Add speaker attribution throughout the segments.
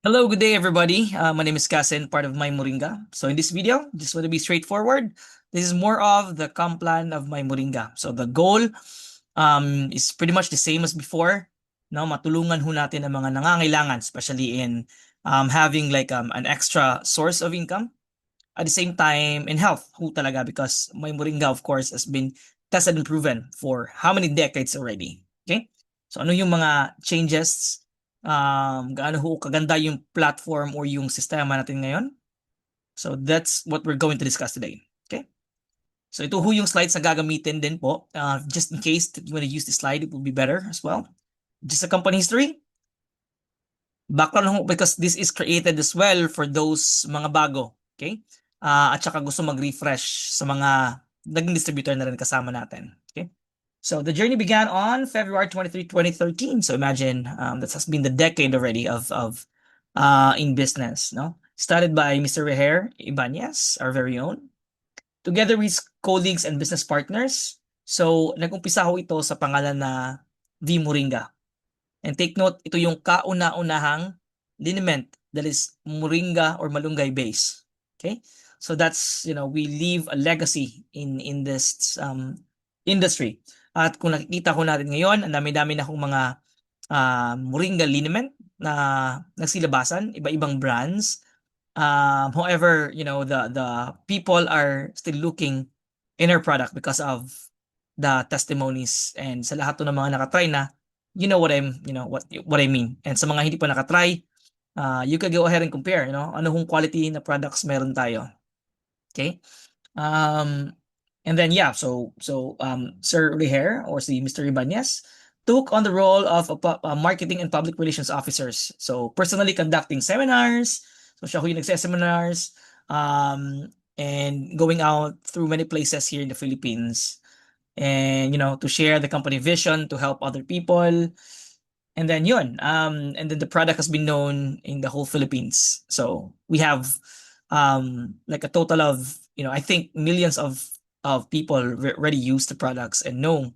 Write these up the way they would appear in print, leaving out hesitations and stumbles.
Speaker 1: Hello, good day, everybody. My name is Kasen, part of My Moringa. So in this video, just want to be straightforward. This is more of the comp plan of My Moringa. So the goal is pretty much the same as before. No, matulungan ho natin ang mga nangangailangan, especially in having like an extra source of income. At the same time, in health ho talaga, because My Moringa, of course, has been tested and proven for how many decades already. Okay? So ano yung mga changes, gaano ho kaganda yung platform or yung sistema natin ngayon. So that's what we're going to discuss today. Okay? So ito ho yung slides na gagamitin din po. Just in case that you want to use the slide, it will be better as well. Just a company history. Background ho, because this is created as well for those mga bago. Okay? At saka gusto mag-refresh sa mga naging distributor na rin kasama natin. Okay? So the journey began on February 23, 2013. So imagine that has been the decade already of in business, no? Started by Mr. Reher Ibanez, our very own, together with colleagues and business partners. So nag-umpisa ho ito sa pangalan na V Moringa. And take note, ito yung kauna-unahang liniment that is Moringa or Malunggay base. Okay? So that's, we leave a legacy in this industry. At kung nakikita ko natin ngayon, ang dami-dami na akong mga Moringa liniment na nagsilabasan, iba-ibang brands. However, the people are still looking in our product because of the testimonies, and sa lahat ng mga nakatry na, you know what I mean. And sa mga hindi pa nakatry, you can go ahead and compare, ano hong quality na products meron tayo. Okay? Um, and then yeah, so Sir Reher or si Mr. Ibanez took on the role of a marketing and public relations officers. So personally conducting seminars, so siya ho yung nagse-seminars, and going out through many places here in the Philippines, and to share the company vision to help other people. And then and then the product has been known in the whole Philippines. So we have like a total of, I think millions of people already use the products and know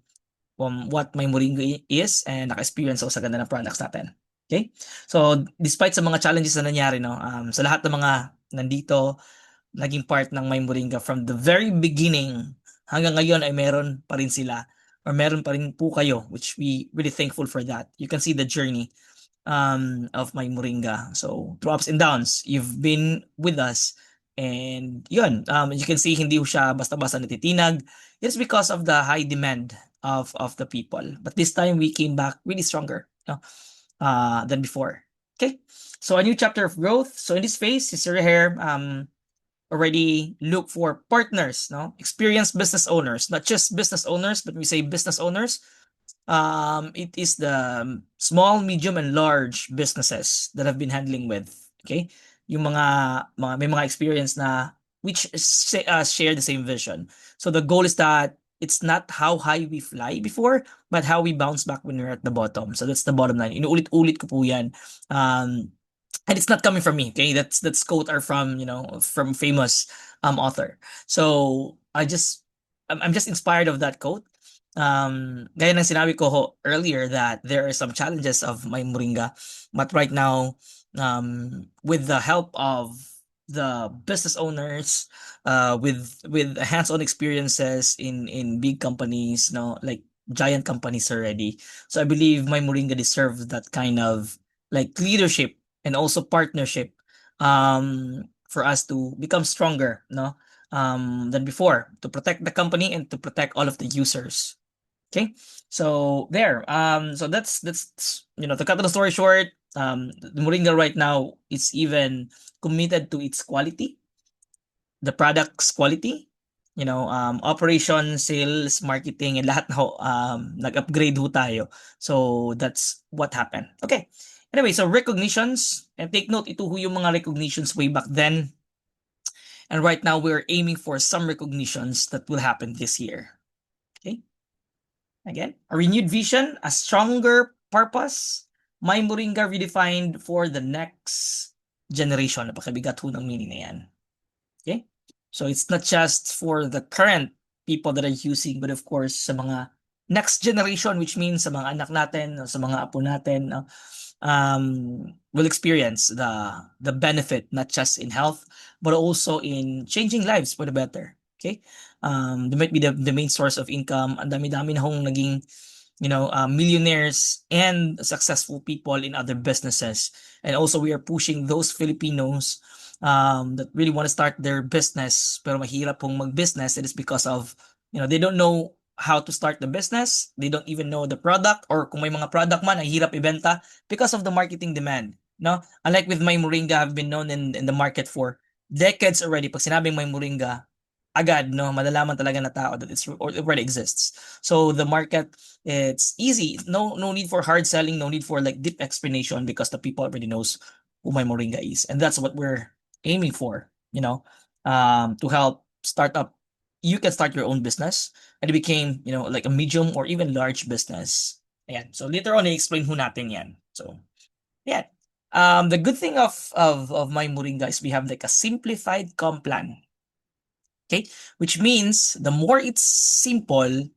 Speaker 1: what My Moringa is, and naka-experience ako sa ganda ng products natin. Okay? So despite sa mga challenges na nangyari, no, sa lahat ng mga nandito, naging part ng My Moringa from the very beginning hanggang ngayon ay meron pa rin sila, or meron pa rin po kayo, which we really thankful for that. You can see the journey of My Moringa. So through ups and downs, you've been with us. And as you can see, hindi ho siya basta-basta natitinag. It's because of the high demand of the people. But this time we came back really stronger, than before. Okay, so a new chapter of growth. So in this phase, si Sir Hair already look for partners, no? Experienced business owners, not just business owners, but we say business owners. It is the small, medium, and large businesses that I've been handling with. Okay, yung mga may mga experience na which share the same vision. So the goal is that it's not how high we fly before, but how we bounce back when we're at the bottom. So that's the bottom line. Inuulit-ulit ko po yan. And it's not coming from me. Okay, that's quote are from from famous author. So I'm just inspired of that quote. Gaya ng sinabi ko ho earlier that there are some challenges of My Moringa, but right now, with the help of the business owners, with hands-on experiences in big companies, like giant companies already. So I believe My Moringa deserves that kind of like leadership and also partnership, for us to become stronger, than before, to protect the company and to protect all of the users. Okay, so there. So that's to cut the story short. The Moringa right now is even committed to its quality, the product's quality. Operation, sales, marketing, and lahat na ho, nag-upgrade ho tayo. So that's what happened. Okay. Anyway, so recognitions, and take note, ito ho yung mga recognitions way back then. And right now, we're aiming for some recognitions that will happen this year. Okay. Again, a renewed vision, a stronger purpose. My Moringa redefined for the next generation. Napakabigat ho ng meaning na yan. Okay? So it's not just for the current people that are using, but of course sa mga next generation, which means sa mga anak natin, sa mga apo natin, will experience the benefit not just in health but also in changing lives for the better. Okay? They might be the main source of income. Ang dami-dami na hong naging millionaires and successful people in other businesses. And also we are pushing those Filipinos that really want to start their business pero mahirap pong mag-business. It is because of, they don't know how to start the business. They don't even know the product, or kung may mga product man, ay hirap ibenta because of the marketing demand. No? Unlike with My Moringa, have been known in the market for decades already. Pag sinabing My Moringa, agad, no, malalaman talaga na tao that it already exists. So the market, it's easy. No need for hard selling, no need for like deep explanation because the people already knows who My Moringa is. And that's what we're aiming for, to help start up. You can start your own business and it became, like a medium or even large business. Ayan. So later on, i-explain ho natin yan. So, yeah. The good thing of My Moringa is we have like a simplified comp plan. Okay? Which means the more it's simple,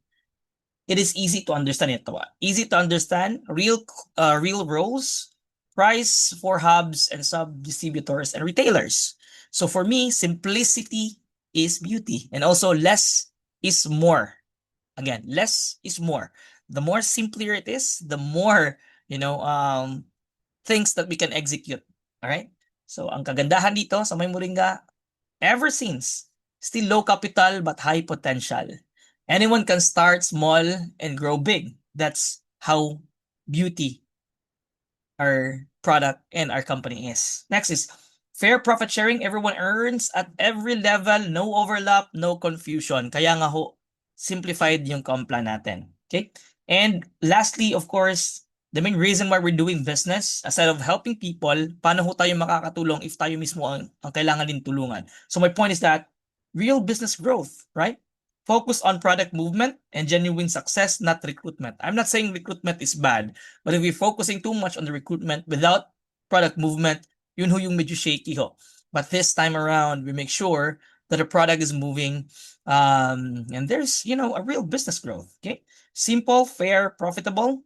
Speaker 1: it is easy to understand ito. Easy to understand, real roles, price for hubs and sub-distributors and retailers. So for me, simplicity is beauty, and also less is more. Again, less is more. The more simpler it is, the more, things that we can execute. All right? So ang kagandahan dito sa May Moringa, ever since, still low capital but high potential. Anyone can start small and grow big. That's how beauty our product and our company is. Next is fair profit sharing. Everyone earns at every level, no overlap, no confusion. Kaya nga ho, simplified yung comp plan natin. Okay? And lastly, of course, the main reason why we're doing business, aside of helping people, paano ho tayo makakatulong if tayo mismo ang kailangan din tulungan. So my point is that real business growth, right? Focus on product movement and genuine success, not recruitment. I'm not saying recruitment is bad, but if we're focusing too much on the recruitment without product movement, yun ho yung medyo shaky ho. But this time around, we make sure that the product is moving, and there's, a real business growth. Okay? Simple, fair, profitable.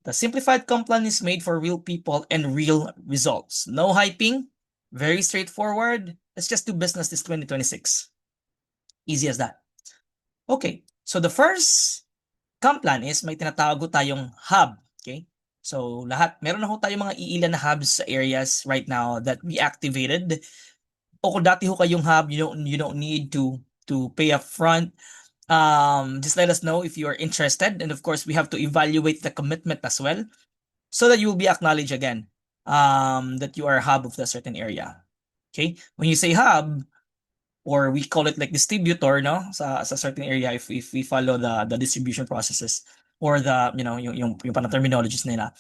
Speaker 1: The simplified comp plan is made for real people and real results. No hyping, very straightforward. Let's just do business this 2026. Easy as that. Okay, so the first comp plan is may tinatawag ho tayong hub. Okay? So meron na ho tayong mga iilan na hubs sa areas right now that we activated. O kung dati ho kayong hub, you don't need to pay up front. Just let us know if you are interested, and of course we have to evaluate the commitment as well so that you will be acknowledged again that you are a hub of a certain area. Okay? When you say hub, or we call it like distributor, no, sa certain area, if we follow the distribution processes or the, yung parang terminologies nila.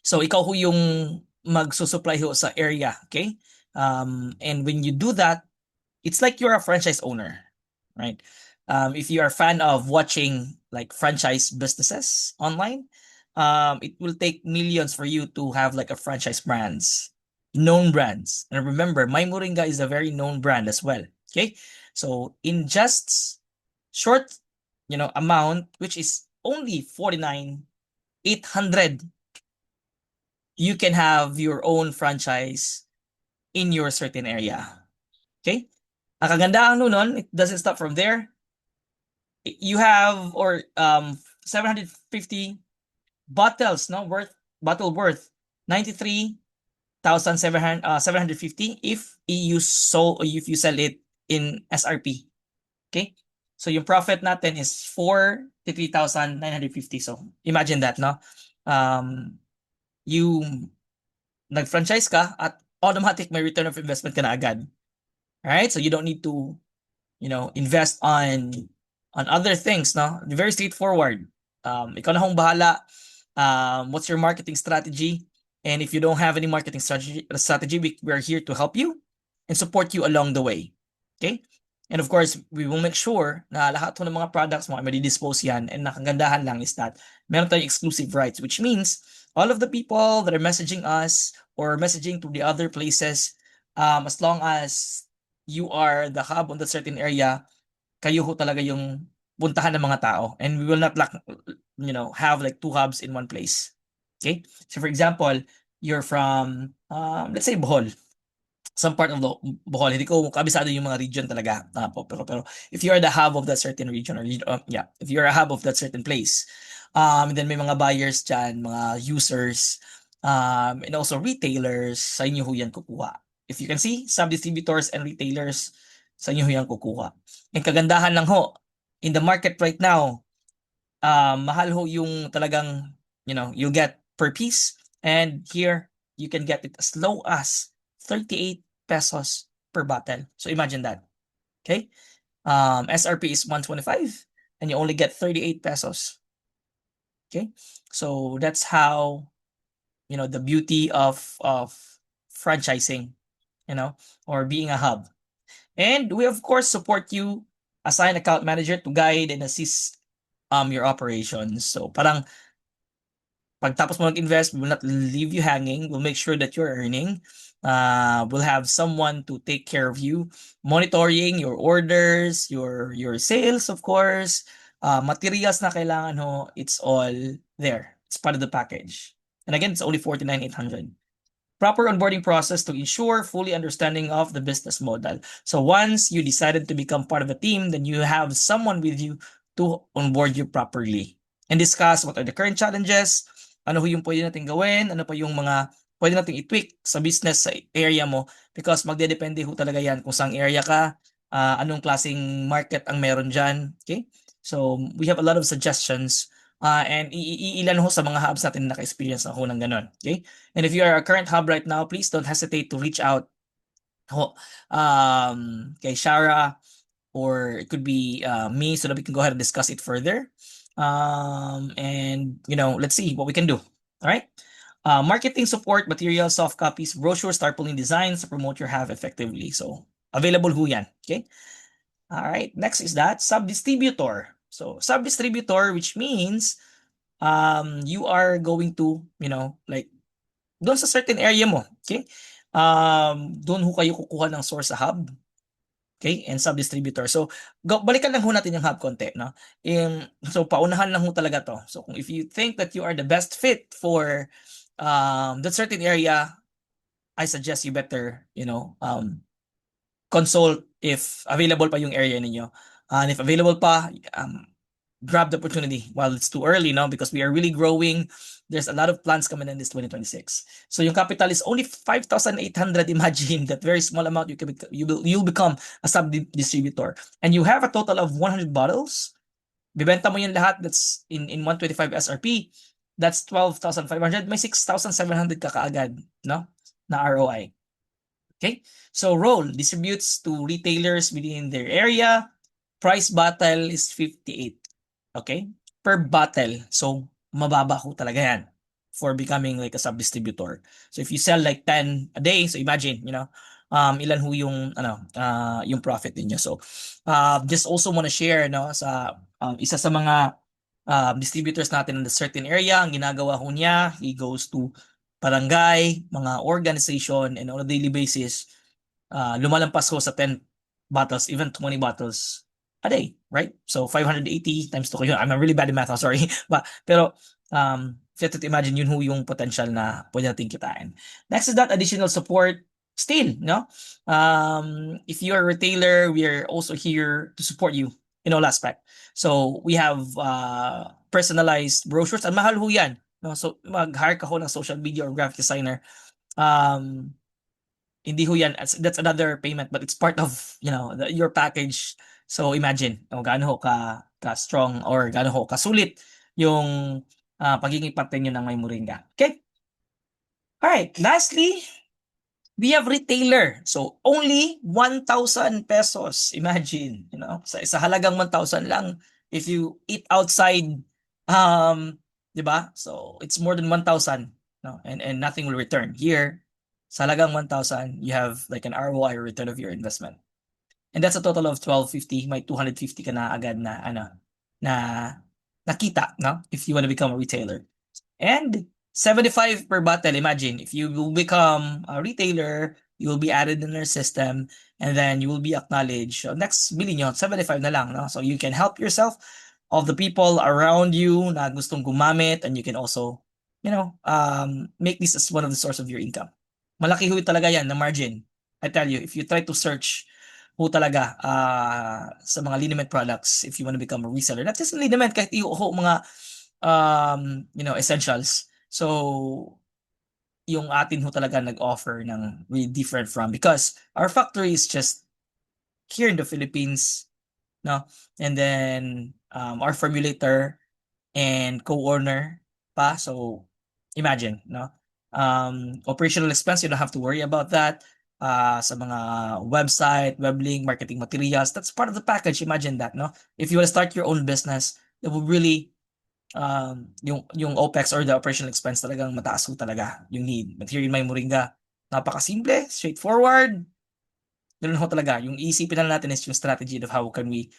Speaker 1: So ikaw ho yung magsusupply ho sa area, okay? And when you do that, it's like you're a franchise owner, right? If you are a fan of watching like franchise businesses online, it will take millions for you to have like a franchise brands, known brands. And remember, My Moringa is a very known brand as well. Okay, so in just short, amount, which is only 49,800, you can have your own franchise in your certain area. Okay, ang kagandahan nun, it doesn't stop from there. You have 750 bottles, no, worth 93,750 if you sell it in SRP. Okay? So yung profit natin is 43,950. So imagine that, no? You nag-franchise ka at automatic may return of investment ka na agad. Alright? So you don't need to, invest on other things, no? Very straightforward. Ikaw na hong bahala. What's your marketing strategy? And if you don't have any marketing strategy, we are here to help you and support you along the way. Okay? And of course, we will make sure na lahat ng mga products mo ay madi-dispose yan, and nakagandahan lang is that meron tayong exclusive rights, which means all of the people that are messaging us or messaging to the other places, as long as you are the hub on that certain area, kayo ho talaga yung puntahan ng mga tao, and we will not have like two hubs in one place. Okay? So for example, you're from, let's say Bohol. Some part of Bohol. Hindi ko kabisado yung mga region talaga. Pero if you are the hub of that certain region or if you're a hub of that certain place, then may mga buyers dyan, mga users, and also retailers, sa inyo ho yan kukuha. If you can see, sub-distributors and retailers, sa inyo ho yan kukuha. And kagandahan lang ho, in the market right now, mahal ho yung talagang, you'll get per piece. And here, you can get it as low as 38 pesos per bottle. So imagine that. Okay? SRP is 125 and you only get 38 pesos. Okay? So that's how, the beauty of franchising, or being a hub. And we of course support you, assign account manager to guide and assist your operations. So parang pagtapos mo mag-invest, we will not leave you hanging. We'll make sure that you're earning. We'll have someone to take care of you, monitoring your orders, your sales, of course. Materials na kailangan ho, it's all there. It's part of the package. And again, it's only 49,800. Proper onboarding process to ensure fully understanding of the business model. So once you decided to become part of a team, then you have someone with you to onboard you properly and discuss what are the current challenges, ano ho yung pwede natin gawin, ano pa yung mga pwede natin i-tweak sa business sa area mo, because magdedepende ho talaga yan kung saan area ka, anong klaseng market ang meron dyan. Okay? So we have a lot of suggestions, and iilan ho sa mga hubs natin na naka-experience na ho ng ganun. Okay? And if you are a current hub right now, please don't hesitate to reach out kay Shara, or it could be me, so that we can go ahead and discuss it further. And let's see what we can do. All right. Marketing support, materials, soft copies, brochures, tarpaulin designs to promote your hub effectively. So available ho yan. Okay. All right. Next is that sub-distributor. So sub-distributor, which means you are going to, like doon sa certain area mo. Okay. Doon ho kayo kukuha ng source sa hub. Okay, and sub-distributor. So, balikan lang ho natin yung hub konti, no? So, paunahan lang ho talaga to. So, if you think that you are the best fit for that certain area, I suggest you better, consult if available pa yung area ninyo. And if available pa, grab the opportunity while it's too early, no? Because we are really growing. There's a lot of plans coming in this 2026. So yung capital is only 5,800. Imagine that very small amount you'll become a sub-distributor. And you have a total of 100 bottles. Bibenta mo yung lahat, that's in 125 SRP. That's 12,500. May 6,700 ka kaagad, no? Na ROI. Okay? So roll distributes to retailers within their area. Price bottle is 58. Okay? Per bottle. So, mababa ho talaga yan for becoming like a sub-distributor. So, if you sell like 10 a day, so imagine, ilan ho yung, yung profit niyo. So, just also want to share, sa isa sa mga distributors natin in a certain area, ang ginagawa ho niya, he goes to barangay, mga organization, and on a daily basis, lumalampas ho sa 10 bottles, even 20 bottles a day, right? So 580 times 2 yun. I'm really bad in math, I'm sorry. Pero you have to imagine yun ho yung potential na pwede natin kitain. Next is that additional support. Still, no? If you're a retailer, we are also here to support you in all aspect. So we have personalized brochures. Ang mahal ho yan. No? So mag-hire ka ho ng social media or graphic designer. Hindi ho yan, that's another payment, but it's part of, your package. So imagine, gaano ho ka strong or gaano ho kasulit yung pagiging parte nyo ng May Moringa. Okay? Alright, lastly, we have retailer. So only 1,000 pesos. Imagine, sa halagang 1,000 lang, if you eat outside, di ba? So it's more than 1,000, no? And nothing will return. Here, sa halagang 1,000, you have like an ROI, or return of your investment. And that's a total of 1,250. May 250 ka na agad na nakita, no? If you want to become a retailer. And 75 per bottle. Imagine, if you will become a retailer, you will be added in their system, and then you will be acknowledged. So next bilhin nyo, 75 na lang, no? So you can help yourself, of the people around you na gustong gumamit, and you can also make this as one of the source of your income. Malaki ho talaga yan na margin. I tell you, if you try to search ho talaga sa mga liniment products, if you want to become a reseller, not just liniment, kahit ho mga essentials. So, yung atin ho talaga nag-offer ng really different from, because our factory is just here in the Philippines, no? And then our formulator and co-owner pa. So imagine, no? Operational expense, you don't have to worry about that. Sa mga website, web link, marketing materials, that's part of the package. Imagine that, no? If you want to start your own business, that will really yung OPEX or the operational expense talagang mataas ho talaga yung need. But here in My Moringa, napakasimple, straightforward. Ganun ho talaga. Yung iisipin lang natin is yung strategy of how can we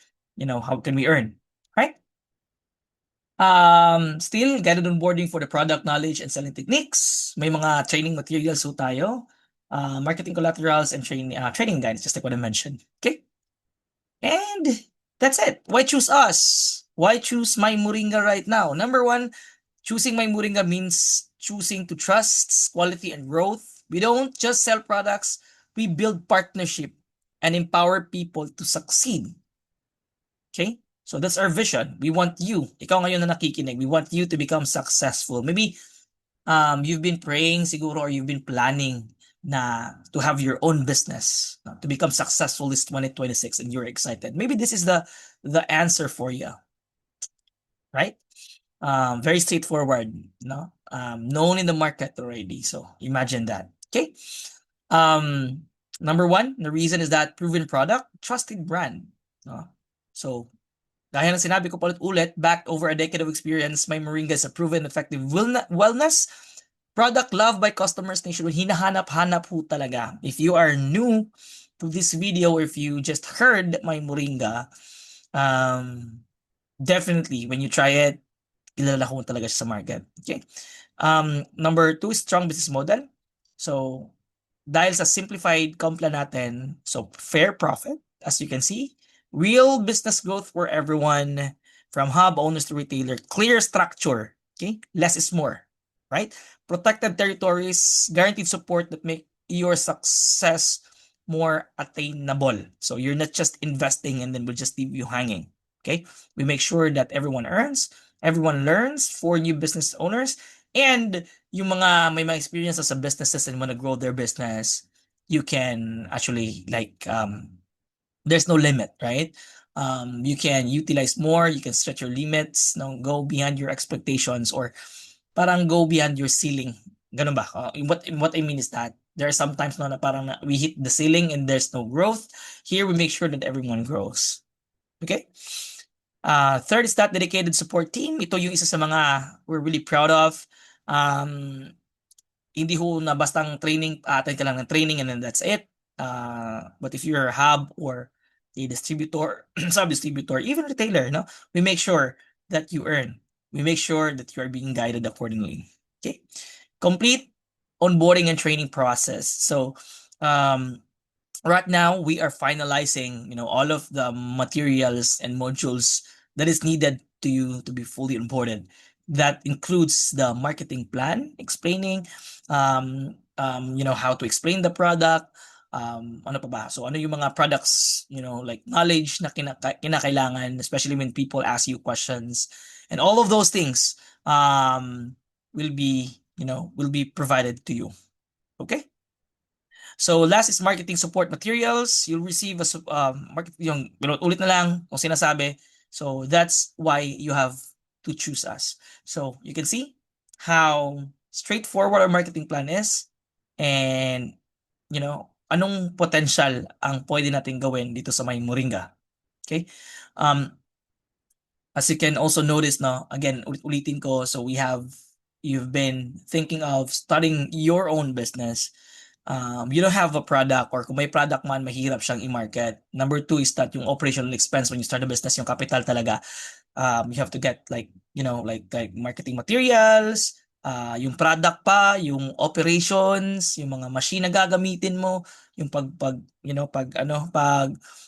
Speaker 1: earn. Right? Still, guided onboarding for the product knowledge and selling techniques. May mga training materials ho tayo. Marketing collaterals and training guides, just like what I mentioned. Okay? And that's it. Why choose us? Why choose My Moringa right now? Number one, choosing My Moringa means choosing to trust quality and growth. We don't just sell products, we build partnership and empower people to succeed. Okay? So that's our vision. We want you, ikaw ngayon na nakikinig, we want you to become successful. Maybe you've been praying siguro, or you've been planning na to have your own business, to become successful this 2026, and you're excited. Maybe this is the answer for you. Right? Very straightforward, no? Known in the market already. So imagine that. Okay? Number one, the reason is that proven product, trusted brand. No? So, gaya ng sinabi ko ulit, backed over a decade of experience, My Moringa is a proven effective wellness product loved by customers nationwide. Hinahanap-hanap ho talaga. If you are new to this video, or if you just heard My Moringa, definitely when you try it, kilala ko talaga siya sa market. Okay. Number two, strong business model. So, dahil sa simplified comp plan natin, so fair profit, as you can see, real business growth for everyone, from hub owners to retailer, clear structure, okay? Less is more, right? Protected territories, guaranteed support that make your success more attainable. So you're not just investing and then we'll just leave you hanging, okay? We make sure that everyone earns, everyone learns for new business owners, and yung mga may mga experiences sa businesses and want to grow their business, you can actually there's no limit, right? You can utilize more, you can stretch your limits, no, go beyond your expectations, or parang go beyond your ceiling. Ganun ba? What I mean is that there are sometimes na parang we hit the ceiling and there's no growth. Here we make sure that everyone grows. Okay? Third is that dedicated support team. Ito yung isa sa mga we're really proud of. Hindi ho na bastang training, attend ka lang ng training and then that's it. But if you're a hub or a distributor, sub-distributor, even retailer, no, we make sure that you earn. We make sure that you are being guided accordingly. Okay. Complete onboarding and training process. So, right now we are finalizing, all of the materials and modules that is needed to you to be fully onboarded. That includes the marketing plan, explaining, how to explain the product, ano pa ba? So ano yung mga products, like knowledge na kinakailangan, especially when people ask you questions, and all of those things will be provided to you. Okay? So last is marketing support materials. You'll receive ulit na lang kung sinasabi. So that's why you have to choose us. So you can see how straightforward our marketing plan is, and anong potential ang pwede natin gawin dito sa My Moringa. Okay? As you can also notice, no, again, ulitin ko, so you've been thinking of starting your own business. You don't have a product, or kung may product man, mahirap siyang i-market. Number two is that yung operational expense when you start a business, yung capital talaga, you have to get like marketing materials, yung product pa, yung operations, yung mga machine na gagamitin mo, yung pag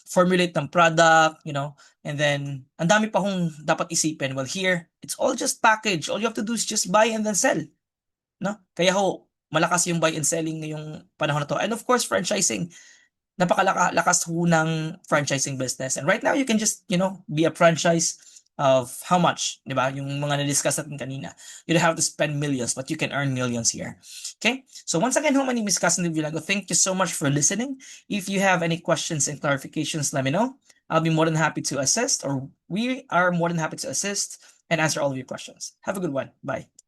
Speaker 1: formulate ng product, and then ang dami pa hong dapat isipin. Well, here, it's all just package. All you have to do is just buy and then sell. no? Kaya ho, malakas yung buy and selling ngayong panahon na to. And of course, franchising, napakalakas ho ng franchising business. And right now, you can just, be a franchise of how much, di ba? Yung mga na-discuss natin kanina. You don't have to spend millions, but you can earn millions here. Okay? So once again, my name is Casan Villago. Thank you so much for listening. If you have any questions and clarifications, let me know. I'll be more than happy to assist, or we are more than happy to assist and answer all of your questions. Have a good one. Bye.